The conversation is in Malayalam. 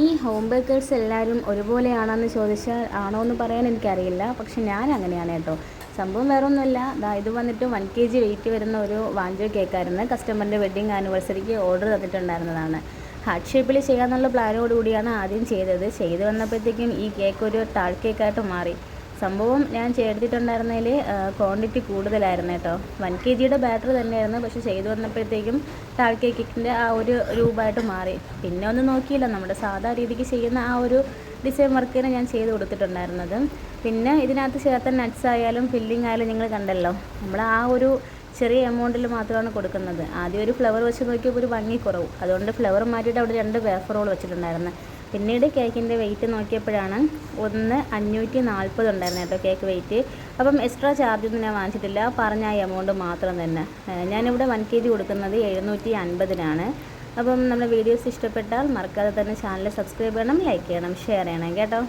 ഈ ഹോം ബേക്കേഴ്സ് എല്ലാവരും ഒരുപോലെയാണെന്ന് ചോദിച്ചാൽ ആണോ എന്ന് പറയാൻ എനിക്കറിയില്ല. പക്ഷെ ഞാൻ അങ്ങനെയാണ് കേട്ടോ. സംഭവം വേറെ ഒന്നുമല്ല. ഇത് വന്നിട്ട് 1 kg വെയിറ്റ് വരുന്ന ഒരു വാഞ്ചോ കേക്കായിരുന്നു. കസ്റ്റമറിൻ്റെ വെഡ്ഡിങ് ആനിവേഴ്സറിക്ക് ഓർഡർ തന്നിട്ടുണ്ടായിരുന്നതാണ്. ഹാർട്ട് ഷേപ്പിൽ ചെയ്യാമെന്നുള്ള പ്ലാനോട് കൂടിയാണ് ആദ്യം ചെയ്ത് വന്നപ്പോഴത്തേക്കും ഈ കേക്ക് ഒരു ടാൾ കേക്കായിട്ട് മാറി. സംഭവം ഞാൻ ചെയ്തിട്ടുണ്ടായിരുന്നതിൽ ക്വാണ്ടിറ്റി കൂടുതലായിരുന്നു കേട്ടോ. 1 kgയുടെ ബാറ്റർ തന്നെയായിരുന്നു. പക്ഷേ ചെയ്തു വന്നപ്പോഴത്തേക്കും ടാൾ കേക്കിൻ്റെ ആ ഒരു രൂപമായിട്ട് മാറി. പിന്നെ ഒന്നും നോക്കിയില്ല, നമ്മുടെ സാധാ രീതിക്ക് ചെയ്യുന്ന ആ ഒരു ഡിസൈൻ വർക്കിന് ഞാൻ ചെയ്ത് കൊടുത്തിട്ടുണ്ടായിരുന്നത്. പിന്നെ ഇതിനകത്ത് ചേർത്ത നട്ട്സ് ആയാലും ഫില്ലിംഗ് ആയാലും നിങ്ങൾ കണ്ടല്ലോ, നമ്മൾ ആ ഒരു ചെറിയ എമൗണ്ടിൽ മാത്രമാണ് കൊടുക്കുന്നത്. ആദ്യം ഒരു ഫ്ലവർ വെച്ച് നോക്കിയപ്പോൾ ഒരു ഭംഗി കുറവ്, അതുകൊണ്ട് ഫ്ലവർ മാറ്റിയിട്ട് അവിടെ 2 വേഫർ റോൾ വെച്ചിട്ടുണ്ടായിരുന്നു. പിന്നീട് കേക്കിൻ്റെ വെയിറ്റ് നോക്കിയപ്പോഴാണ് 540 ഉണ്ടായിരുന്നു കേട്ടോ കേക്ക് വെയിറ്റ്. അപ്പം എക്സ്ട്രാ ചാർജൊന്നും ഞാൻ വാങ്ങിച്ചിട്ടില്ല, പറഞ്ഞ ആ എമൗണ്ട് മാത്രം തന്നെ. ഞാനിവിടെ 1 kg കൊടുക്കുന്നത് 750-നാണ്. അപ്പം നമ്മുടെ വീഡിയോസ് ഇഷ്ടപ്പെട്ടാൽ മറക്കാതെ തന്നെ ചാനൽ സബ്സ്ക്രൈബ് ചെയ്യണം, ലൈക്ക് ചെയ്യണം, ഷെയർ ചെയ്യണം കേട്ടോ.